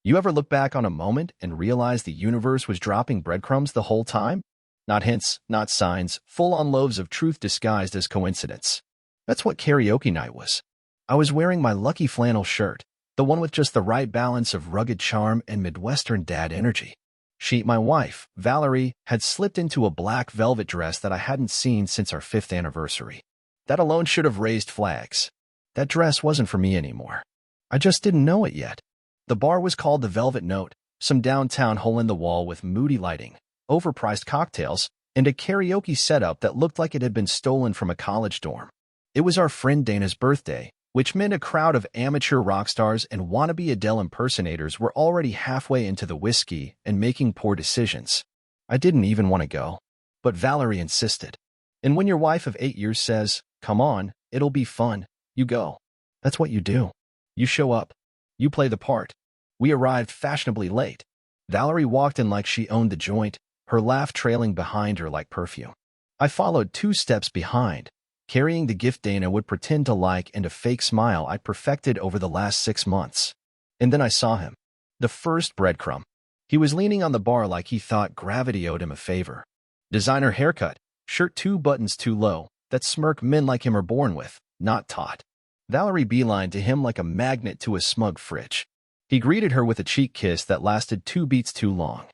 You ever look back on a moment and realize the universe was dropping breadcrumbs the whole time? Not hints, not signs, full-on loaves of truth disguised as coincidence. That's what karaoke night was. I was wearing my lucky flannel shirt, the one with just the right balance of rugged charm and Midwestern dad energy. She, my wife, Valerie, had slipped into a black velvet dress that I hadn't seen since our 5th anniversary. That alone should have raised flags. That dress wasn't for me anymore. I just didn't know it yet. The bar was called the Velvet Note, some downtown hole-in-the-wall with moody lighting, overpriced cocktails, and a karaoke setup that looked like it had been stolen from a college dorm. It was our friend Dana's birthday, which meant a crowd of amateur rock stars and wannabe Adele impersonators were already halfway into the whiskey and making poor decisions. I didn't even want to go, but Valerie insisted. And when your wife of 8 years says, "Come on, it'll be fun," you go. That's what you do. You show up. You play the part. We arrived fashionably late. Valerie walked in like she owned the joint, her laugh trailing behind her like perfume. I followed 2 steps behind, carrying the gift Dana would pretend to like and a fake smile I'd perfected over the last 6 months. And then I saw him. The first breadcrumb. He was leaning on the bar like he thought gravity owed him a favor. Designer haircut, shirt 2 buttons too low, that smirk men like him are born with, not taught. Valerie beelined to him like a magnet to a smug fridge. He greeted her with a cheek kiss that lasted 2 beats too long.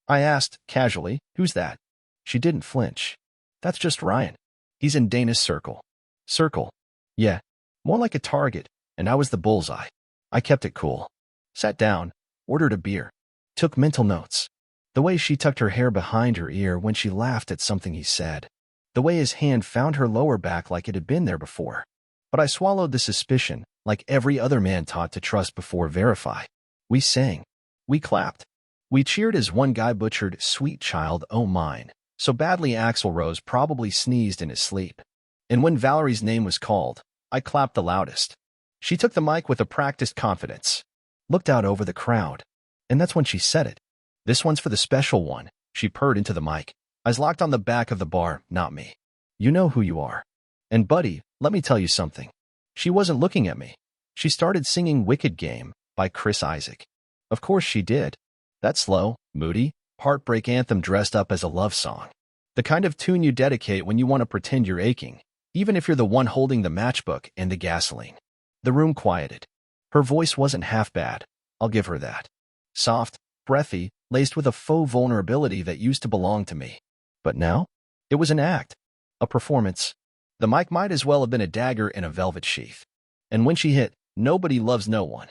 I asked, casually, "Who's that?" She didn't flinch. "That's just Ryan. He's in Dana's circle." Circle? Yeah, more like a target, and I was the bullseye. I kept it cool. Sat down, ordered a beer, took mental notes. The way she tucked her hair behind her ear when she laughed at something he said. The way his hand found her lower back like it had been there before. But I swallowed the suspicion, like every other man taught to trust before verify. We sang. We clapped. We cheered as one guy butchered "Sweet Child, Oh Mine" so badly Axl Rose probably sneezed in his sleep. And when Valerie's name was called, I clapped the loudest. She took the mic with a practiced confidence, looked out over the crowd, and that's when she said it. "This one's for the special one," she purred into the mic. Eyes locked on the back of the bar, not me. "You know who you are. And buddy, let me tell you something." She wasn't looking at me. She started singing "Wicked Game" by Chris Isaak. Of course she did. That slow, moody, heartbreak anthem dressed up as a love song. The kind of tune you dedicate when you want to pretend you're aching, even if you're the one holding the matchbook and the gasoline. The room quieted. Her voice wasn't half bad, I'll give her that. Soft, breathy, laced with a faux vulnerability that used to belong to me. But now? It was an act. A performance. The mic might as well have been a dagger in a velvet sheath. And when she hit, "Nobody loves no one,"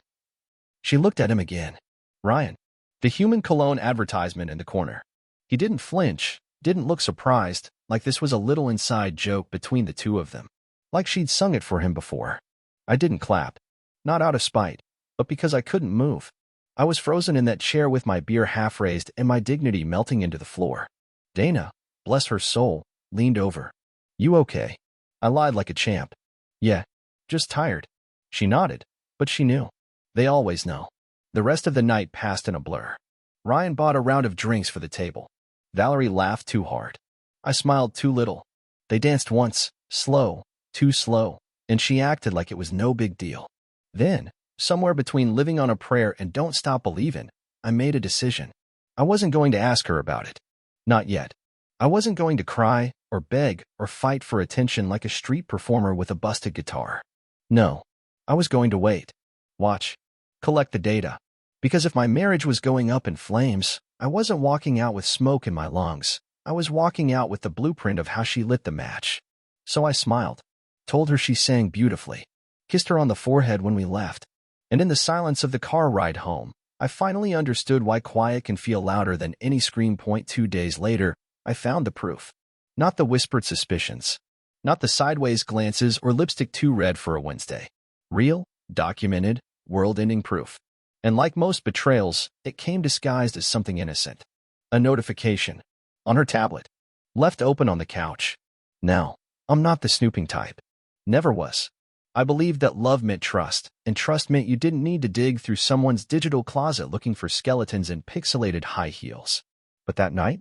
she looked at him again. Ryan. The human cologne advertisement in the corner. He didn't flinch, didn't look surprised, like this was a little inside joke between the two of them. Like she'd sung it for him before. I didn't clap. Not out of spite, but because I couldn't move. I was frozen in that chair with my beer half raised and my dignity melting into the floor. Dana, bless her soul, leaned over. "You okay?" I lied like a champ. "Yeah, just tired." She nodded, but she knew. They always know. The rest of the night passed in a blur. Ryan bought a round of drinks for the table. Valerie laughed too hard. I smiled too little. They danced once, slow, too slow, and she acted like it was no big deal. Then, somewhere between living on a prayer and don't stop believing, I made a decision. I wasn't going to ask her about it. Not yet. I wasn't going to cry, or beg, or fight for attention like a street performer with a busted guitar. No. I was going to wait. Watch. Collect the data. Because if my marriage was going up in flames, I wasn't walking out with smoke in my lungs. I was walking out with the blueprint of how she lit the match. So I smiled. Told her she sang beautifully. Kissed her on the forehead when we left. And in the silence of the car ride home, I finally understood why quiet can feel louder than any scream. 2 days later, I found the proof. Not the whispered suspicions. Not the sideways glances or lipstick too red for a Wednesday. Real, documented, world-ending proof. And like most betrayals, it came disguised as something innocent. A notification. On her tablet. Left open on the couch. Now, I'm not the snooping type. Never was. I believed that love meant trust, and trust meant you didn't need to dig through someone's digital closet looking for skeletons in pixelated high heels. But that night,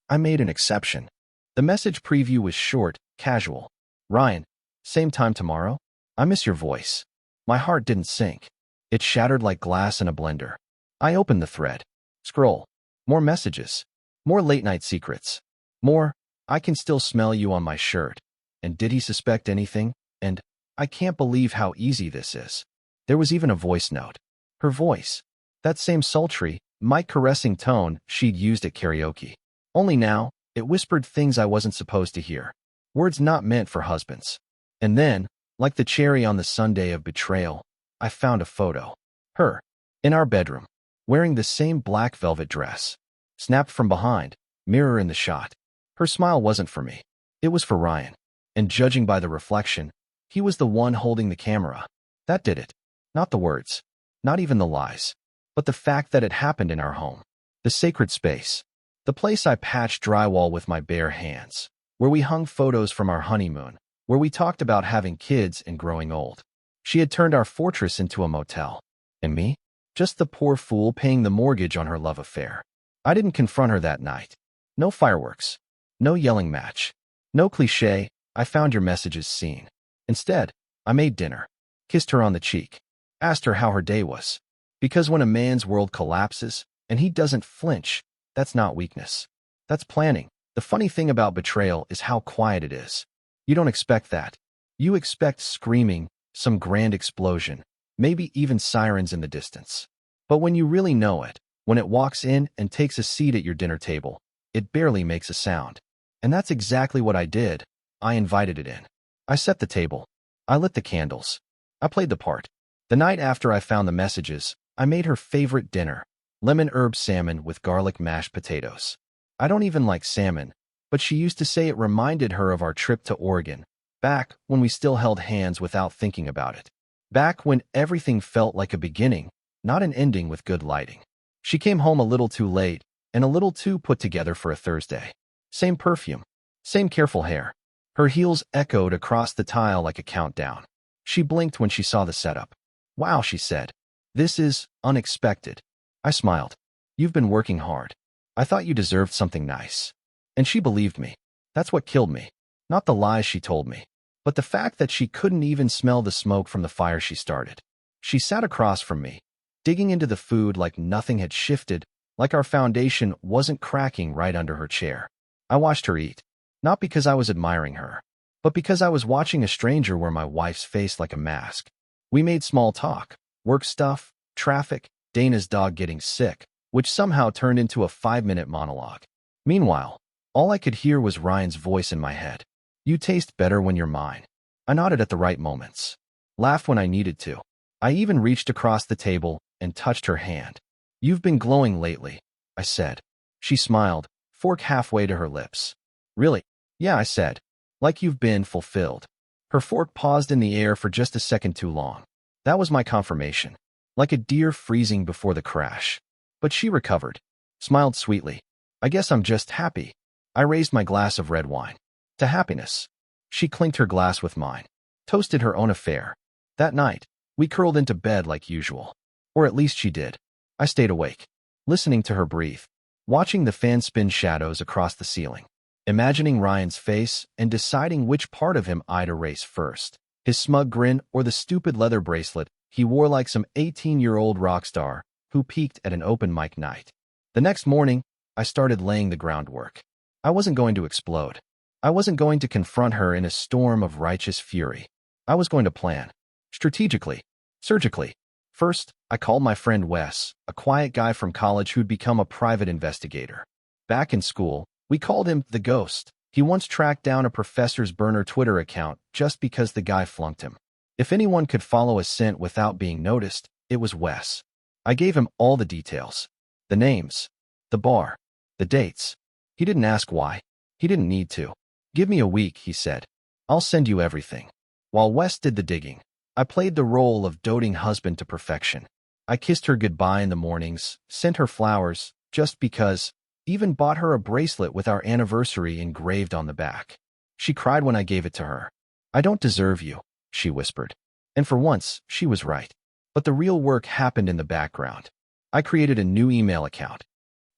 I made an exception. The message preview was short, casual. "Ryan, same time tomorrow? I miss your voice." My heart didn't sink. It shattered like glass in a blender. I opened the thread. Scroll. More messages. More late-night secrets. More, I can still smell you on my shirt. And did he suspect anything? And I can't believe how easy this is. There was even a voice note. Her voice. That same sultry, mic-caressing tone she'd used at karaoke. Only now, it whispered things I wasn't supposed to hear. Words not meant for husbands. And then, like the cherry on the sundae of betrayal, I found a photo. Her. In our bedroom. Wearing the same black velvet dress. Snapped from behind. Mirror in the shot. Her smile wasn't for me. It was for Ryan. And judging by the reflection, he was the one holding the camera. That did it. Not the words. Not even the lies. But the fact that it happened in our home. The sacred space. The place I patched drywall with my bare hands. Where we hung photos from our honeymoon. Where we talked about having kids and growing old. She had turned our fortress into a motel. And me? Just the poor fool paying the mortgage on her love affair. I didn't confront her that night. No fireworks. No yelling match. No cliché, I found your messages seen. Instead, I made dinner. Kissed her on the cheek. Asked her how her day was. Because when a man's world collapses, and he doesn't flinch, that's not weakness. That's planning. The funny thing about betrayal is how quiet it is. You don't expect that. You expect screaming, some grand explosion, maybe even sirens in the distance. But when you really know it, when it walks in and takes a seat at your dinner table, it barely makes a sound. And that's exactly what I did. I invited it in. I set the table. I lit the candles. I played the part. The night after I found the messages, I made her favorite dinner, lemon herb salmon with garlic mashed potatoes. I don't even like salmon, but she used to say it reminded her of our trip to Oregon, back when we still held hands without thinking about it. Back when everything felt like a beginning, not an ending with good lighting. She came home a little too late, and a little too put together for a Thursday. Same perfume. Same careful hair. Her heels echoed across the tile like a countdown. She blinked when she saw the setup. Wow, she said. This is unexpected. I smiled. You've been working hard. I thought you deserved something nice. And she believed me. That's what killed me. Not the lies she told me, but the fact that she couldn't even smell the smoke from the fire she started. She sat across from me, digging into the food like nothing had shifted, like our foundation wasn't cracking right under her chair. I watched her eat, not because I was admiring her, but because I was watching a stranger wear my wife's face like a mask. We made small talk, work stuff, traffic, Dana's dog getting sick, which somehow turned into a 5-minute monologue. Meanwhile, all I could hear was Ryan's voice in my head. You taste better when you're mine. I nodded at the right moments. Laughed when I needed to. I even reached across the table and touched her hand. You've been glowing lately, I said. She smiled, fork halfway to her lips. Really? Yeah, I said. Like you've been fulfilled. Her fork paused in the air for just a second too long. That was my confirmation. Like a deer freezing before the crash. But she recovered. Smiled sweetly. I guess I'm just happy. I raised my glass of red wine. To happiness. She clinked her glass with mine. Toasted her own affair. That night, we curled into bed like usual. Or at least she did. I stayed awake. Listening to her breathe. Watching the fan spin shadows across the ceiling. Imagining Ryan's face and deciding which part of him I'd erase first. His smug grin or the stupid leather bracelet he wore like some 18-year-old rock star who peaked at an open mic night. The next morning, I started laying the groundwork. I wasn't going to explode. I wasn't going to confront her in a storm of righteous fury. I was going to plan. Strategically. Surgically. First, I called my friend Wes, a quiet guy from college who'd become a private investigator. Back in school, we called him the Ghost. He once tracked down a professor's burner Twitter account just because the guy flunked him. If anyone could follow a scent without being noticed, it was Wes. I gave him all the details. The names. The bar. The dates. He didn't ask why. He didn't need to. Give me a week, he said. I'll send you everything. While Wes did the digging, I played the role of doting husband to perfection. I kissed her goodbye in the mornings, sent her flowers, just because, even bought her a bracelet with our anniversary engraved on the back. She cried when I gave it to her. I don't deserve you, she whispered. And for once, she was right. But the real work happened in the background. I created a new email account,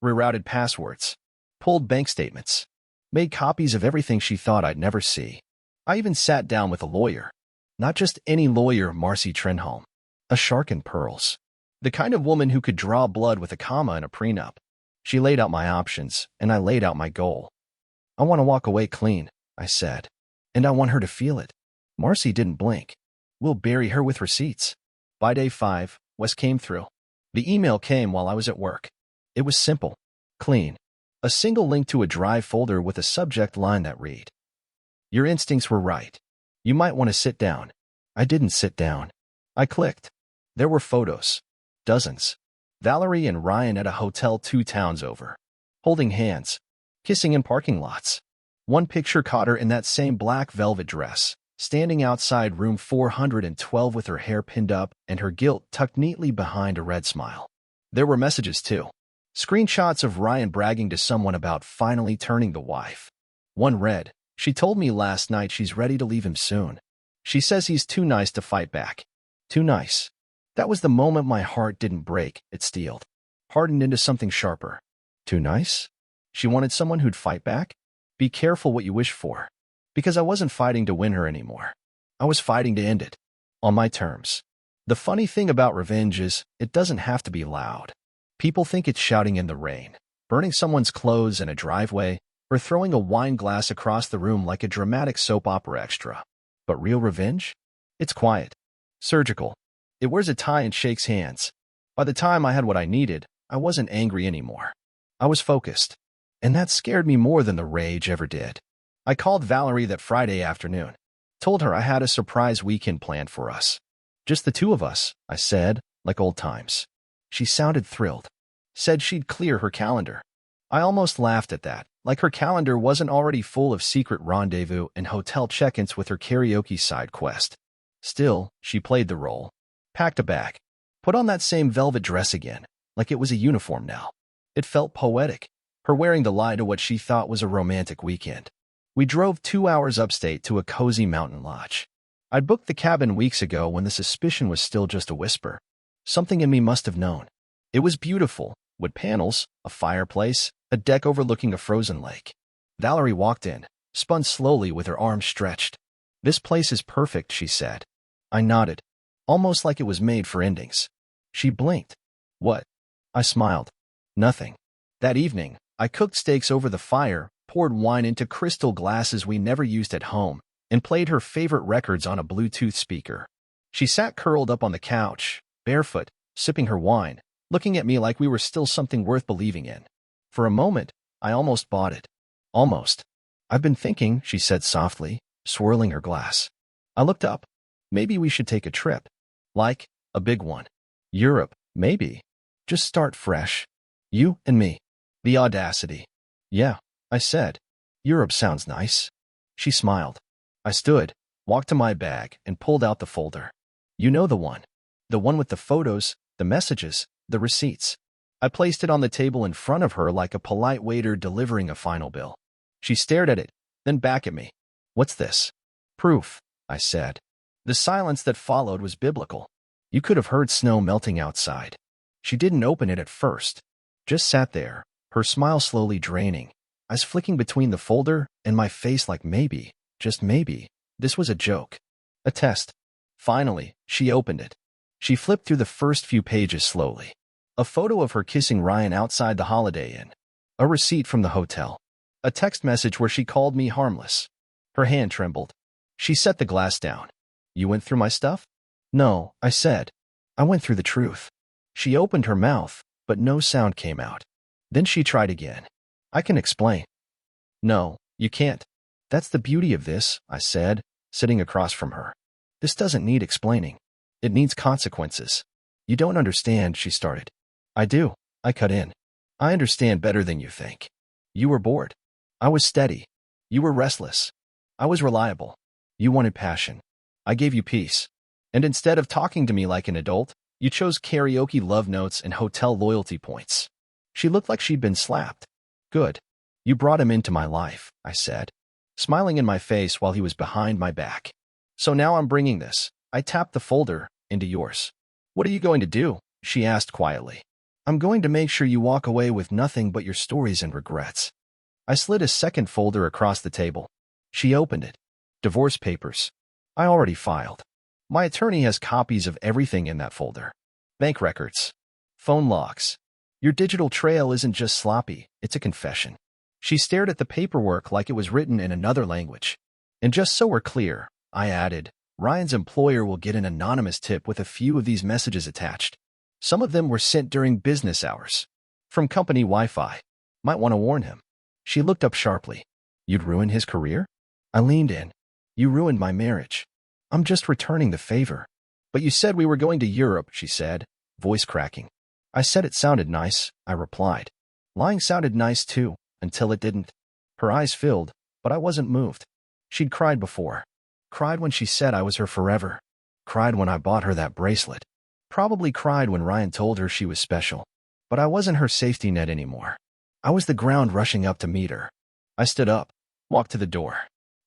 rerouted passwords, pulled bank statements, made copies of everything she thought I'd never see. I even sat down with a lawyer. Not just any lawyer, Marcy Trenholm. A shark in pearls. The kind of woman who could draw blood with a comma in a prenup. She laid out my options, and I laid out my goal. I want to walk away clean, I said. And I want her to feel it. Marcy didn't blink. We'll bury her with receipts. By day 5, Wes came through. The email came while I was at work. It was simple. Clean. A single link to a Drive folder with a subject line that read, "Your instincts were right. You might want to sit down." I didn't sit down. I clicked. There were photos. Dozens. Valerie and Ryan at a hotel 2 towns over. Holding hands. Kissing in parking lots. One picture caught her in that same black velvet dress, standing outside room 412 with her hair pinned up and her guilt tucked neatly behind a red smile. There were messages too. Screenshots of Ryan bragging to someone about finally turning the wife. One read, "She told me last night she's ready to leave him soon. She says he's too nice to fight back." Too nice. That was the moment my heart didn't break, it steeled. Hardened into something sharper. Too nice? She wanted someone who'd fight back? Be careful what you wish for. Because I wasn't fighting to win her anymore. I was fighting to end it. On my terms. The funny thing about revenge is, it doesn't have to be loud. People think it's shouting in the rain, burning someone's clothes in a driveway, or throwing a wine glass across the room like a dramatic soap opera extra. But real revenge? It's quiet. Surgical. It wears a tie and shakes hands. By the time I had what I needed, I wasn't angry anymore. I was focused. And that scared me more than the rage ever did. I called Valerie that Friday afternoon. Told her I had a surprise weekend planned for us. Just the 2 of us, I said, like old times. She sounded thrilled. Said she'd clear her calendar. I almost laughed at that, like her calendar wasn't already full of secret rendezvous and hotel check-ins with her karaoke side quest. Still, she played the role. Packed a bag. Put on that same velvet dress again, like it was a uniform now. It felt poetic, her wearing the lie to what she thought was a romantic weekend. We drove 2 hours upstate to a cozy mountain lodge. I'd booked the cabin weeks ago when the suspicion was still just a whisper. Something in me must have known. It was beautiful, wood panels, a fireplace, a deck overlooking a frozen lake. Valerie walked in, spun slowly with her arms stretched. "This place is perfect," she said. I nodded, almost like it was made for endings. She blinked. "What?" I smiled. "Nothing." That evening, I cooked steaks over the fire, poured wine into crystal glasses we never used at home, and played her favorite records on a Bluetooth speaker. She sat curled up on the couch, barefoot, sipping her wine, looking at me like we were still something worth believing in. For a moment, I almost bought it. Almost. "I've been thinking," she said softly, swirling her glass. I looked up. "Maybe we should take a trip. Like, a big one. Europe, maybe. Just start fresh. You and me." The audacity. "Yeah," I said. "Europe sounds nice." She smiled. I stood, walked to my bag, and pulled out the folder. "You know the one. The one with the photos, the messages, the receipts." I placed it on the table in front of her like a polite waiter delivering a final bill. She stared at it, then back at me. "What's this?" "Proof," I said. The silence that followed was biblical. You could have heard snow melting outside. She didn't open it at first. Just sat there, her smile slowly draining, eyes flicking between the folder and my face like maybe, just maybe, this was a joke. A test. Finally, she opened it. She flipped through the first few pages slowly. A photo of her kissing Ryan outside the Holiday Inn. A receipt from the hotel. A text message where she called me harmless. Her hand trembled. She set the glass down. "You went through my stuff?" "No," I said. "I went through the truth." She opened her mouth, but no sound came out. Then she tried again. "I can explain." "No, you can't. That's the beauty of this," I said, sitting across from her. "This doesn't need explaining. It needs consequences." "You don't understand," she started. "I do," I cut in. "I understand better than you think. You were bored. I was steady. You were restless. I was reliable. You wanted passion. I gave you peace. And instead of talking to me like an adult, you chose karaoke love notes and hotel loyalty points." She looked like she'd been slapped. "Good. You brought him into my life," I said, smiling in my face while he was behind my back. "So now I'm bringing this," I tapped the folder, "into yours." "What are you going to do?" she asked quietly. "I'm going to make sure you walk away with nothing but your stories and regrets." I slid a second folder across the table. She opened it. Divorce papers. I already filed. My attorney has copies of everything in that folder. Bank records. Phone logs. Your digital trail isn't just sloppy, it's a confession. She stared at the paperwork like it was written in another language. And just so we're clear, I added, Ryan's employer will get an anonymous tip with a few of these messages attached. Some of them were sent during business hours. From company Wi-Fi. Might want to warn him. She looked up sharply. You'd ruin his career? I leaned in. You ruined my marriage. I'm just returning the favor. But you said we were going to Europe, she said, voice cracking. I said it sounded nice, I replied. Lying sounded nice too, until it didn't. Her eyes filled, but I wasn't moved. She'd cried before. Cried when she said I was her forever. Cried when I bought her that bracelet. Probably cried when Ryan told her she was special. But I wasn't her safety net anymore. I was the ground rushing up to meet her. I stood up, walked to the door.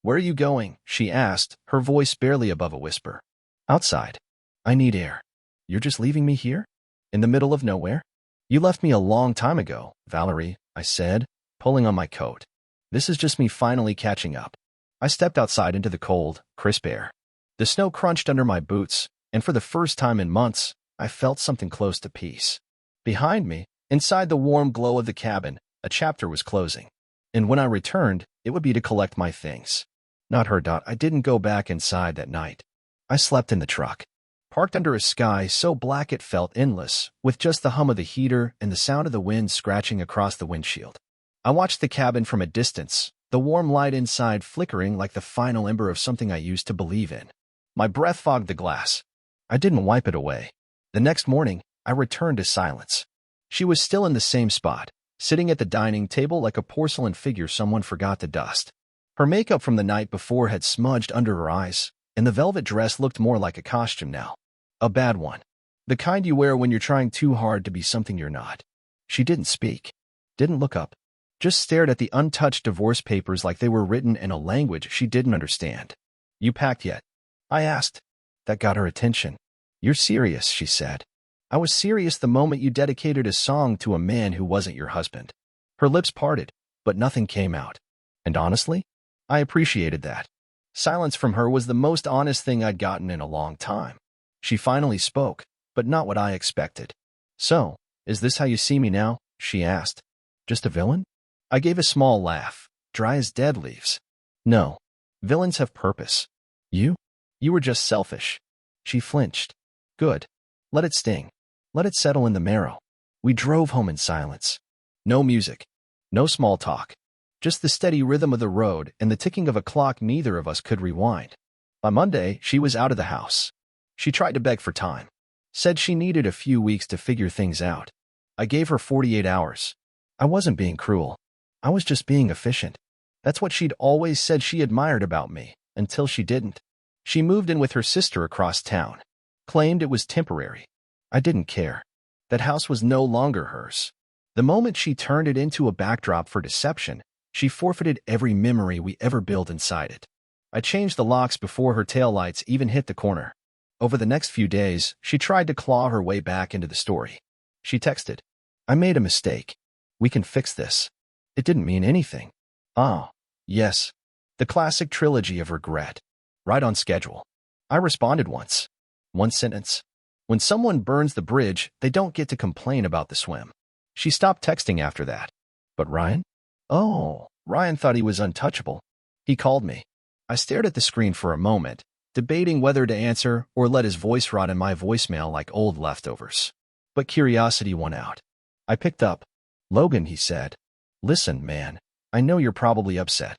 Where are you going? She asked, her voice barely above a whisper. Outside. I need air. You're just leaving me here? In the middle of nowhere? You left me a long time ago, Valerie, I said, pulling on my coat. This is just me finally catching up. I stepped outside into the cold, crisp air. The snow crunched under my boots, and for the first time in months, I felt something close to peace. Behind me, inside the warm glow of the cabin, a chapter was closing. And when I returned, it would be to collect my things. Not her. I didn't go back inside that night. I slept in the truck, parked under a sky so black it felt endless, with just the hum of the heater and the sound of the wind scratching across the windshield. I watched the cabin from a distance, the warm light inside flickering like the final ember of something I used to believe in. My breath fogged the glass. I didn't wipe it away. The next morning, I returned to silence. She was still in the same spot, sitting at the dining table like a porcelain figure someone forgot to dust. Her makeup from the night before had smudged under her eyes, and the velvet dress looked more like a costume now. A bad one. The kind you wear when you're trying too hard to be something you're not. She didn't speak. Didn't look up. Just stared at the untouched divorce papers like they were written in a language she didn't understand. You packed yet? I asked. That got her attention. You're serious, she said. I was serious the moment you dedicated a song to a man who wasn't your husband. Her lips parted, but nothing came out. And honestly, I appreciated that. Silence from her was the most honest thing I'd gotten in a long time. She finally spoke, but not what I expected. So, is this how you see me now? She asked. Just a villain? I gave a small laugh, dry as dead leaves. No. Villains have purpose. You? You were just selfish. She flinched. Good. Let it sting. Let it settle in the marrow. We drove home in silence. No music. No small talk. Just the steady rhythm of the road and the ticking of a clock neither of us could rewind. By Monday, she was out of the house. She tried to beg for time. Said she needed a few weeks to figure things out. I gave her 48 hours. I wasn't being cruel. I was just being efficient. That's what she'd always said she admired about me, until she didn't. She moved in with her sister across town. Claimed it was temporary. I didn't care. That house was no longer hers. The moment she turned it into a backdrop for deception, she forfeited every memory we ever built inside it. I changed the locks before her taillights even hit the corner. Over the next few days, she tried to claw her way back into the story. She texted, I made a mistake. We can fix this. It didn't mean anything. Oh, yes. The classic trilogy of regret. Right on schedule. I responded once. One sentence. When someone burns the bridge, they don't get to complain about the swim. She stopped texting after that. But Ryan? Oh, Ryan thought he was untouchable. He called me. I stared at the screen for a moment, debating whether to answer or let his voice rot in my voicemail like old leftovers. But curiosity won out. I picked up. Logan, he said. Listen, man, I know you're probably upset.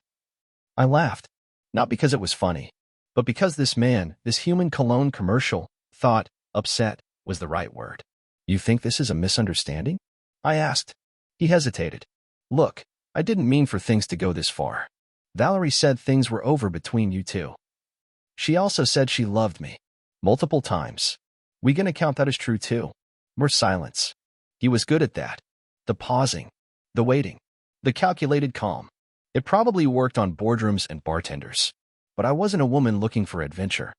I laughed. Not because it was funny, but because this man, this human cologne commercial, thought upset was the right word. You think this is a misunderstanding? I asked. He hesitated. Look, I didn't mean for things to go this far. Valerie said things were over between you two. She also said she loved me. Multiple times. We gonna count that as true too? More silence. He was good at that. The pausing. The waiting. The calculated calm. It probably worked on boardrooms and bartenders. But I wasn't a woman looking for adventure.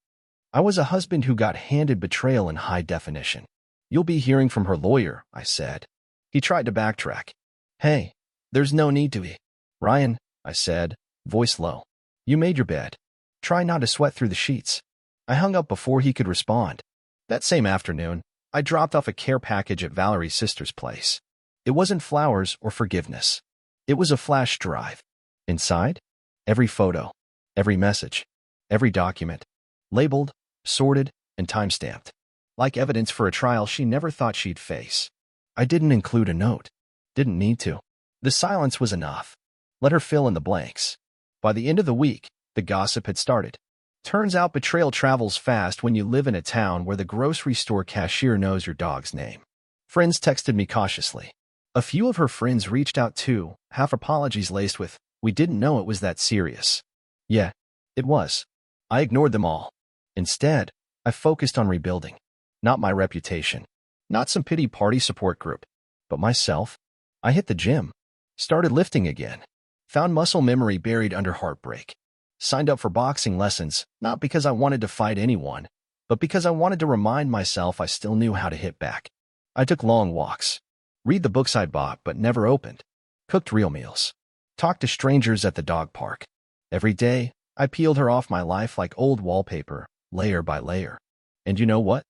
I was a husband who got handed betrayal in high definition. You'll be hearing from her lawyer, I said. He tried to backtrack. Hey, there's no need to be. Ryan, I said, voice low. You made your bed. Try not to sweat through the sheets. I hung up before he could respond. That same afternoon, I dropped off a care package at Valerie's sister's place. It wasn't flowers or forgiveness. It was a flash drive. Inside, every photo, every message, every document, labeled, sorted, and time-stamped, like evidence for a trial she never thought she'd face. I didn't include a note. Didn't need to. The silence was enough. Let her fill in the blanks. By the end of the week, the gossip had started. Turns out betrayal travels fast when you live in a town where the grocery store cashier knows your dog's name. Friends texted me cautiously. A few of her friends reached out too, half apologies laced with, "We didn't know it was that serious." Yeah, it was. I ignored them all. Instead, I focused on rebuilding. Not my reputation. Not some pity party support group. But myself. I hit the gym. Started lifting again. Found muscle memory buried under heartbreak. Signed up for boxing lessons, not because I wanted to fight anyone, but because I wanted to remind myself I still knew how to hit back. I took long walks. Read the books I'd bought but never opened. Cooked real meals. Talked to strangers at the dog park. Every day, I peeled her off my life like old wallpaper, layer by layer. And you know what?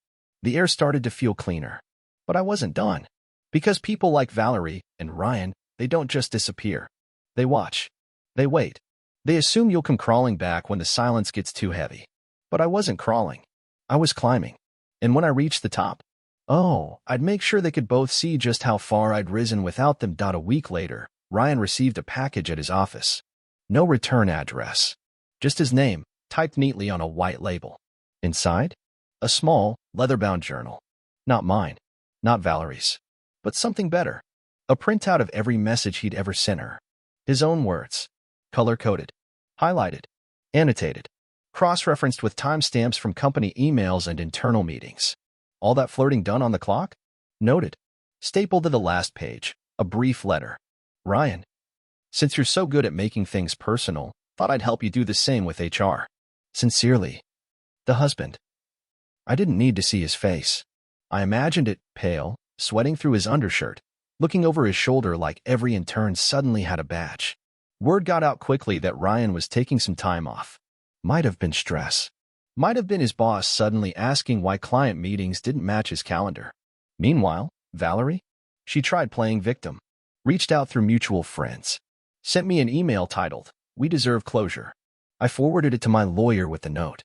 The air started to feel cleaner. But I wasn't done. Because people like Valerie and Ryan, they don't just disappear. They watch. They wait. They assume you'll come crawling back when the silence gets too heavy. But I wasn't crawling. I was climbing. And when I reached the top, I'd make sure they could both see just how far I'd risen without them. A week later, Ryan received a package at his office. No return address. Just his name, typed neatly on a white label. Inside, a small, leather-bound journal. Not mine. Not Valerie's. But something better. A printout of every message he'd ever sent her. His own words. Color-coded. Highlighted. Annotated. Cross-referenced with timestamps from company emails and internal meetings. All that flirting done on the clock? Noted. Stapled to the last page. A brief letter. Ryan, since you're so good at making things personal, thought I'd help you do the same with HR. Sincerely, the husband. I didn't need to see his face. I imagined it, pale, sweating through his undershirt, looking over his shoulder like every intern suddenly had a badge. Word got out quickly that Ryan was taking some time off. Might have been stress. Might have been his boss suddenly asking why client meetings didn't match his calendar. Meanwhile, Valerie? She tried playing victim. Reached out through mutual friends. Sent me an email titled, "We deserve closure." I forwarded it to my lawyer with the note.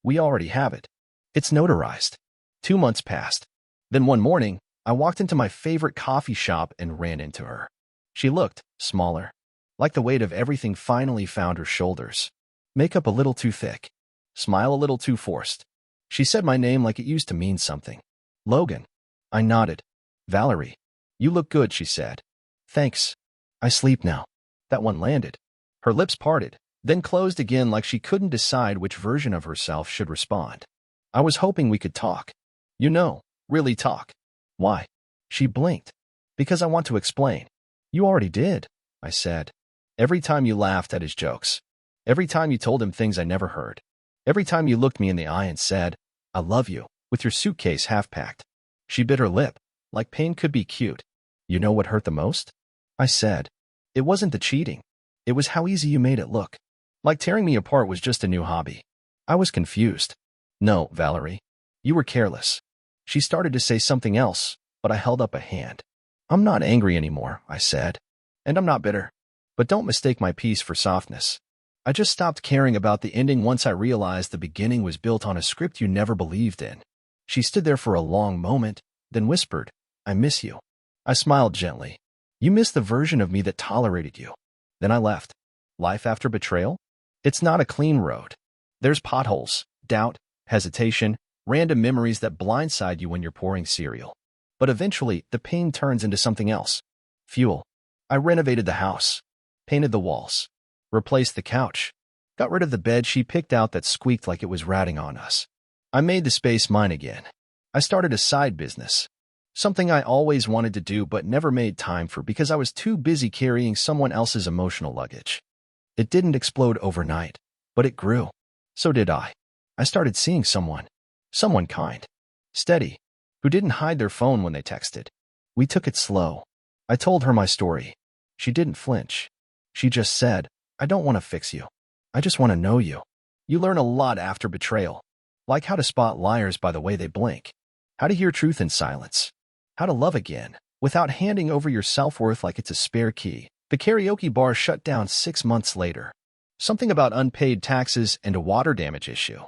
"We already have it. It's notarized." 2 months passed. Then one morning, I walked into my favorite coffee shop and ran into her. She looked smaller. Like the weight of everything finally found her shoulders. Makeup a little too thick. Smile a little too forced. She said my name like it used to mean something. Logan. I nodded. "Valerie, you look good," she said. "Thanks. I sleep now." That one landed. Her lips parted, then closed again like she couldn't decide which version of herself should respond. I was hoping we could talk. You know, really talk. Why? She blinked. "Because I want to explain." "You already did," I said. "Every time you laughed at his jokes. Every time you told him things I never heard. Every time you looked me in the eye and said, 'I love you,' with your suitcase half-packed." She bit her lip, like pain could be cute. "You know what hurt the most?" I said. "It wasn't the cheating. It was how easy you made it look. Like tearing me apart was just a new hobby." I was confused. "No, Valerie. You were careless." She started to say something else, but I held up a hand. "I'm not angry anymore," I said. "And I'm not bitter. But don't mistake my peace for softness. I just stopped caring about the ending once I realized the beginning was built on a script you never believed in." She stood there for a long moment, then whispered, "I miss you." I smiled gently. "You miss the version of me that tolerated you." Then I left. Life after betrayal? It's not a clean road. There's potholes, doubt, hesitation, random memories that blindside you when you're pouring cereal. But eventually, the pain turns into something else. Fuel. I renovated the house. Painted the walls. Replaced the couch. Got rid of the bed she picked out that squeaked like it was ratting on us. I made the space mine again. I started a side business. Something I always wanted to do but never made time for because I was too busy carrying someone else's emotional luggage. It didn't explode overnight, but it grew. So did I. I started seeing someone. Someone kind. Steady. Who didn't hide their phone when they texted. We took it slow. I told her my story. She didn't flinch. She just said, "I don't want to fix you. I just want to know you." You learn a lot after betrayal. Like how to spot liars by the way they blink. How to hear truth in silence. How to love again, without handing over your self-worth like it's a spare key. The karaoke bar shut down 6 months later. Something about unpaid taxes and a water damage issue.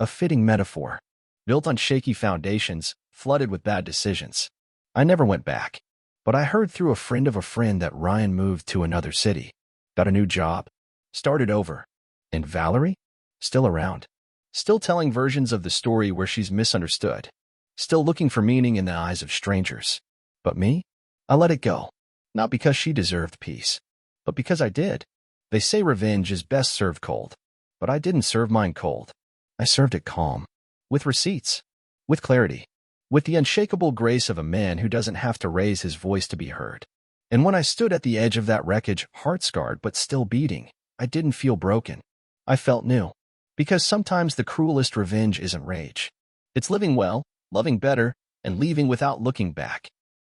A fitting metaphor. Built on shaky foundations, flooded with bad decisions. I never went back. But I heard through a friend of a friend that Ryan moved to another city. Got a new job. Started over. And Valerie? Still around. Still telling versions of the story where she's misunderstood. Still looking for meaning in the eyes of strangers. But me? I let it go. Not because she deserved peace, but because I did. They say revenge is best served cold. But I didn't serve mine cold. I served it calm. With receipts. With clarity. With the unshakable grace of a man who doesn't have to raise his voice to be heard. And when I stood at the edge of that wreckage, heart-scarred but still beating, I didn't feel broken. I felt new. Because sometimes the cruelest revenge isn't rage. It's living well, loving better, and leaving without looking back.